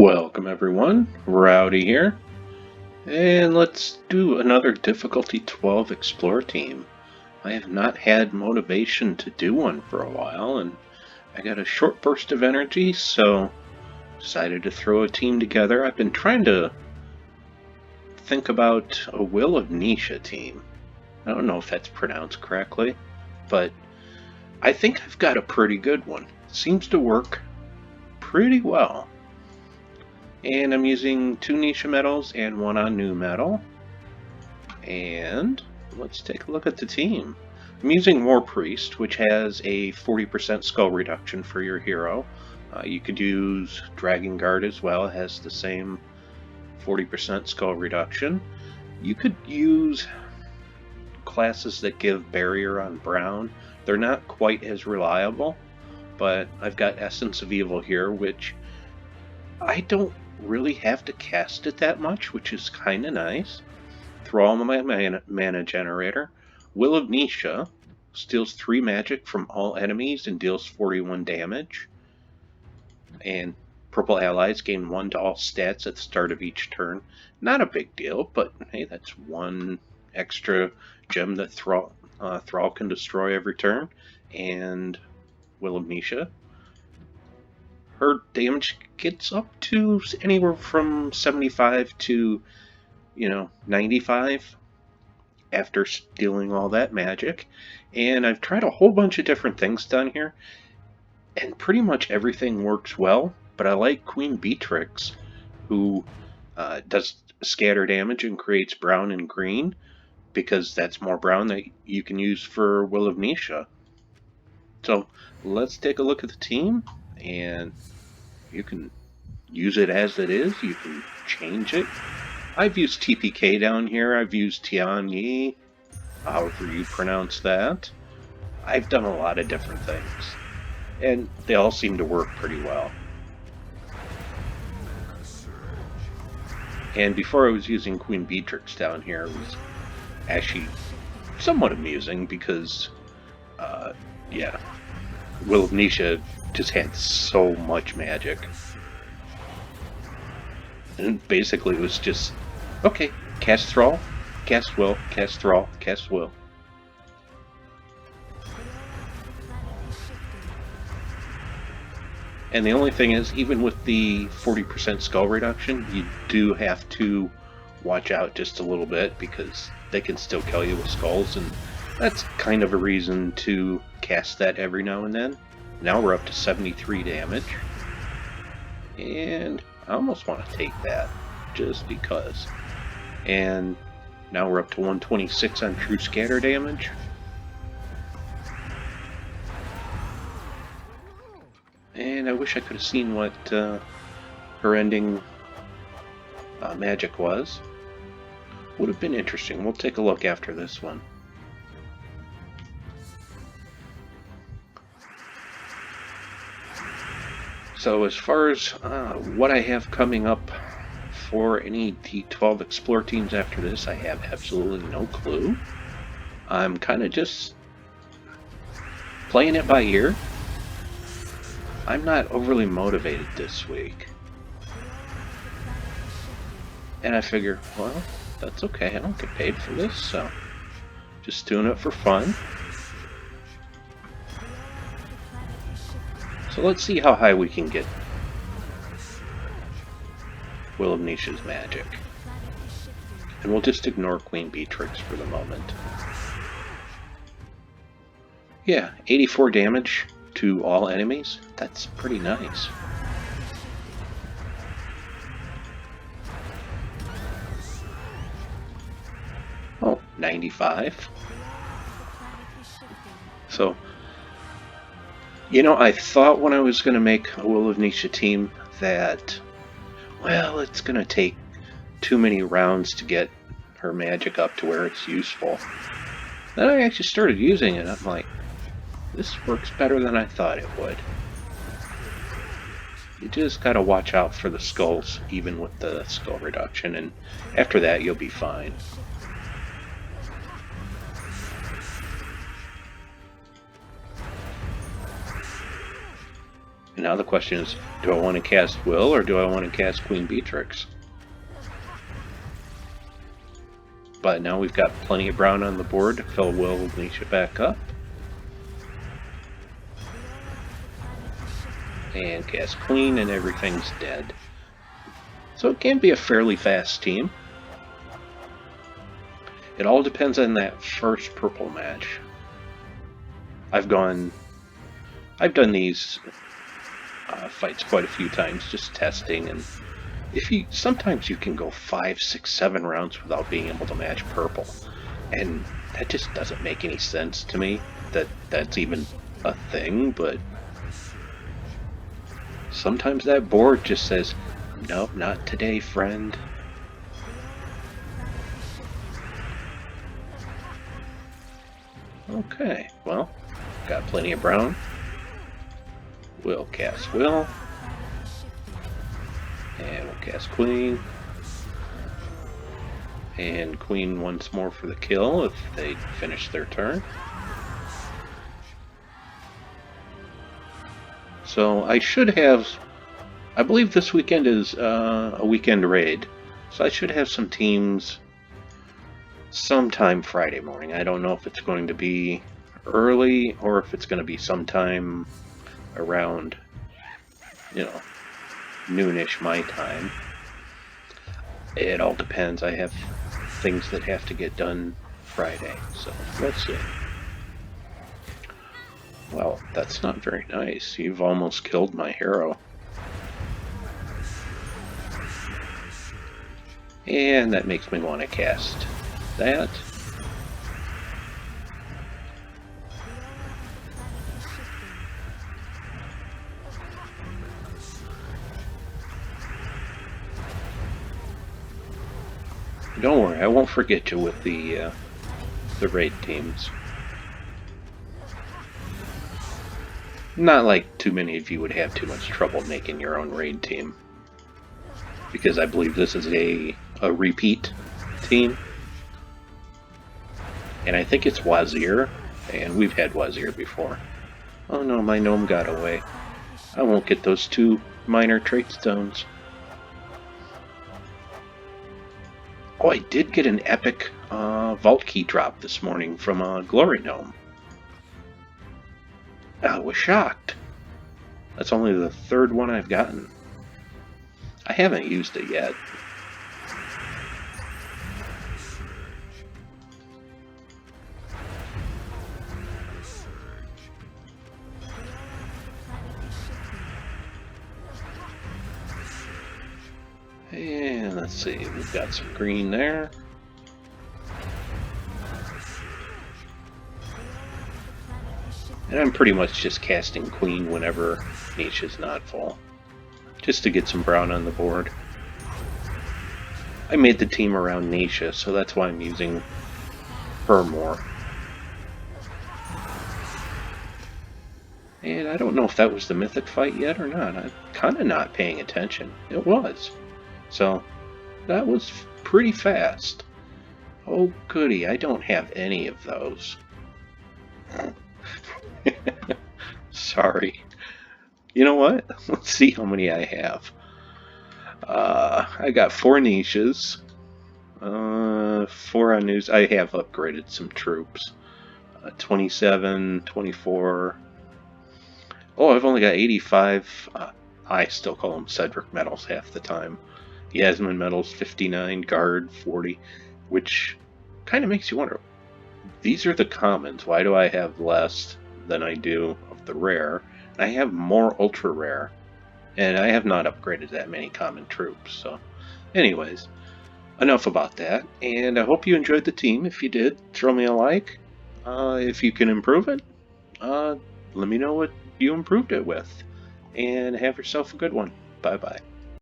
Welcome everyone, Rowdy here, and let's do another difficulty 12 Explore team. I have not had motivation to do one for a while, and I got a short burst of energy, so decided to throw a team together. I've been trying to think about a Will of Nysha team. I don't know if that's pronounced correctly, but I think I've got a pretty good one. It seems to work pretty well. And I'm using 2 Nysha medals and 1 on new medal. And let's take a look at the team. I'm using War Priest, which has a 40% skull reduction for your hero. You could use Dragon Guard as well, it has the same 40% skull reduction. You could use classes that give barrier on Brown. They're not quite as reliable, but I've got Essence of Evil here, which I don't really have to cast it that much, which is kind of nice. Throw my mana generator. Will of Nysha steals 3 magic from all enemies and deals 41 damage. And purple allies gain 1 to all stats at the start of each turn. Not a big deal, but hey, that's 1 extra gem that Thrall can destroy every turn. And Will of Nysha, her damage gets up to anywhere from 75 to 95 after stealing all that magic. And I've tried a whole bunch of different things down here, and pretty much everything works well, but I like Queen Beatrix, who does scatter damage and creates brown and green, because that's more brown that you can use for Will of Nysha. So let's take a look at the team, and you can use it as it is, you can change it. I've used TPK down here, I've used Tianyi, however you pronounce that. I've done a lot of different things, and they all seem to work pretty well. And before I was using Queen Beatrix down here, it was actually somewhat amusing because, yeah, Will of Nysha just had so much magic. And basically it was just, okay, cast Thrall, cast Will, cast Thrall, cast Will. And the only thing is, even with the 40% skull reduction, you do have to watch out just a little bit, because they can still kill you with skulls, and that's kind of a reason to cast that every now and then. Now we're up to 73 damage. And I almost want to take that, just because. And now we're up to 126 on true scatter damage. And I wish I could have seen what her ending magic was. Would have been interesting. We'll take a look after this one. So as far as what I have coming up for any D12 Explore teams after this, I have absolutely no clue. I'm kind of just playing it by ear. I'm not overly motivated this week. And I figure, well, that's okay, I don't get paid for this, so just doing it for fun. So let's see how high we can get Will of Nysha's magic. And we'll just ignore Queen Beatrix for the moment. Yeah, 84 damage to all enemies. That's pretty nice. Oh, 95. So, I thought when I was going to make a Will of Nysha team that, well, it's going to take too many rounds to get her magic up to where it's useful. Then I actually started using it, and I'm like, this works better than I thought it would. You just gotta watch out for the skulls, even with the skull reduction, and after that you'll be fine. And now the question is, do I want to cast Will or do I want to cast Queen Beatrix? But now we've got plenty of brown on the board to fill Will Nysha back up. And cast Queen and everything's dead. So it can be a fairly fast team. It all depends on that first purple match. I've done these fights quite a few times, just testing, and sometimes you can go 5, 6, 7 rounds without being able to match purple, and that just doesn't make any sense to me that that's even a thing. But sometimes that board just says, nope, not today, friend. Okay, well, got plenty of brown. We'll cast Will. And we'll cast Queen. And Queen once more for the kill if they finish their turn. So I should have, I believe this weekend is a weekend raid. So I should have some teams sometime Friday morning. I don't know if it's going to be early or if it's going to be sometime around, noonish my time. It all depends. I have things that have to get done Friday, so let's see. Well, that's not very nice. You've almost killed my hero. And that makes me want to cast that. Don't worry, I won't forget you with the raid teams. Not like too many of you would have too much trouble making your own raid team, because I believe this is a repeat team. And I think it's Wazir, and we've had Wazir before. Oh no, my gnome got away. I won't get those 2 minor trait stones. Oh, I did get an epic vault key drop this morning from a Glory Gnome. I was shocked. That's only the 3rd one I've gotten. I haven't used it yet. And let's see, we've got some green there. And I'm pretty much just casting Queen whenever Nysha's not full, just to get some brown on the board. I made the team around Nysha, so that's why I'm using her more. And I don't know if that was the mythic fight yet or not. I'm kind of not paying attention. It was. So that was pretty fast. Oh goody, I don't have any of those. Sorry. You know what? Let's see how many I have. I got 4 Nyshas. 4 on news. I have upgraded some troops. 27, 24. Oh, I've only got 85. I still call them Cedric medals half the time. Yasmin medals 59, guard 40, which kind of makes you wonder. These are the commons. Why do I have less than I do of the rare? I have more ultra rare, and I have not upgraded that many common troops. So, anyways, enough about that. And I hope you enjoyed the team. If you did, throw me a like. If you can improve it, let me know what you improved it with. And have yourself a good one. Bye bye.